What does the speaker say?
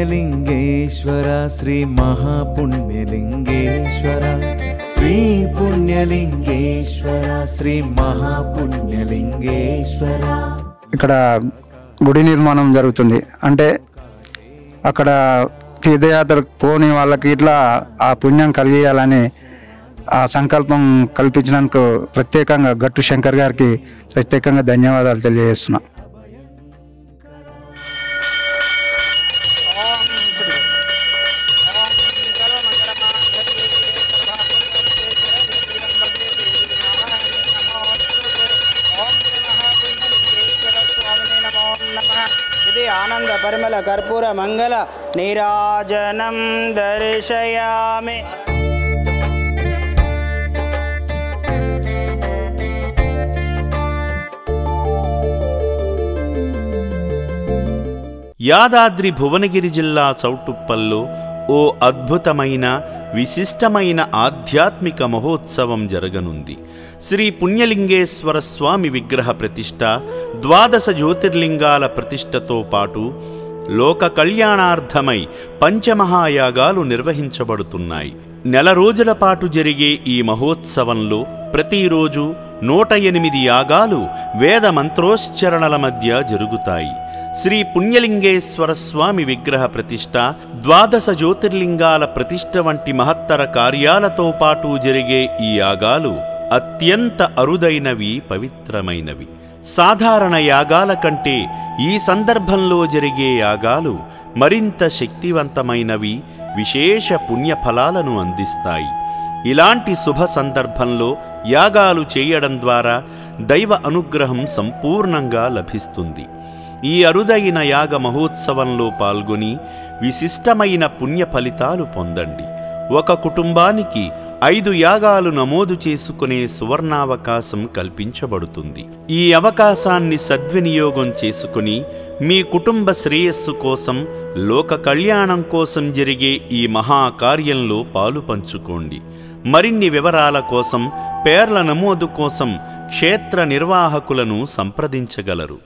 పుణ్యలింగేశ్వర శ్రీ మహాపుణ్యలింగేశ్వర శ్రీ పుణ్యలింగేశ్వర శ్రీ మహాపుణ్యలింగేశ్వర. ఇక్కడ గుడి నిర్మాణం జరుగుతుంది. అంటే అక్కడ తీర్థయాత్రకు పోని వాళ్ళకి ఇట్లా ఆ పుణ్యం కలిగియాలని ఆ సంకల్పం కల్పించినందుకు ప్రత్యేకంగా గట్టు శంకర్ గారికి ప్రత్యేకంగా ధన్యవాదాలు తెలియజేస్తున్నా. ఆనంద పరిమళ కర్పూర మంగళ నీరాజనం దర్శయామి. యాదాద్రి భువనగిరి జిల్లా చౌటుప్పల్లో ఓ అద్భుతమైన విశిష్టమైన ఆధ్యాత్మిక మహోత్సవం జరగనుంది. శ్రీ పుణ్యలింగేశ్వర స్వామి విగ్రహ ప్రతిష్ఠ, 12 జ్యోతిర్లింగాల ప్రతిష్ఠతో పాటు లోక కళ్యాణార్థమై పంచమహాయాగాలు నిర్వహించబడుతున్నాయి. నెల రోజుల పాటు జరిగే ఈ మహోత్సవంలో ప్రతిరోజు 108 యాగాలు వేద మంత్రోశ్చరణల మధ్య జరుగుతాయి. శ్రీ పుణ్యలింగేశ్వర స్వామి విగ్రహ ప్రతిష్ఠ, 12 జ్యోతిర్లింగాల ప్రతిష్ఠ వంటి మహత్తర కార్యాలతో పాటు జరిగే ఈ యాగాలు అత్యంత అరుదైనవి, పవిత్రమైనవి. సాధారణ యాగాల కంటే ఈ సందర్భంలో జరిగే యాగాలు మరింత శక్తివంతమైనవి, విశేష పుణ్యఫలాలను అందిస్తాయి. ఇలాంటి శుభ సందర్భంలో యాగాలు చేయడం ద్వారా దైవ అనుగ్రహం సంపూర్ణంగా లభిస్తుంది. ఈ అరుదైన యాగ మహోత్సవంలో పాల్గొని విశిష్టమైన పుణ్య ఫలితాలు పొందండి. ఒక కుటుంబానికి 5 యాగాలు నమోదు చేసుకునే సువర్ణావకాశం కల్పించబడుతుంది. ఈ అవకాశాన్ని సద్వినియోగం చేసుకుని మీ కుటుంబ శ్రేయస్సు కోసం, లోక కళ్యాణం కోసం జరిగే ఈ మహాకార్యంలో పాలు పంచుకోండి. మరిన్ని వివరాల కోసం, పేర్ల నమోదు కోసం క్షేత్ర నిర్వాహకులను సంప్రదించగలరు.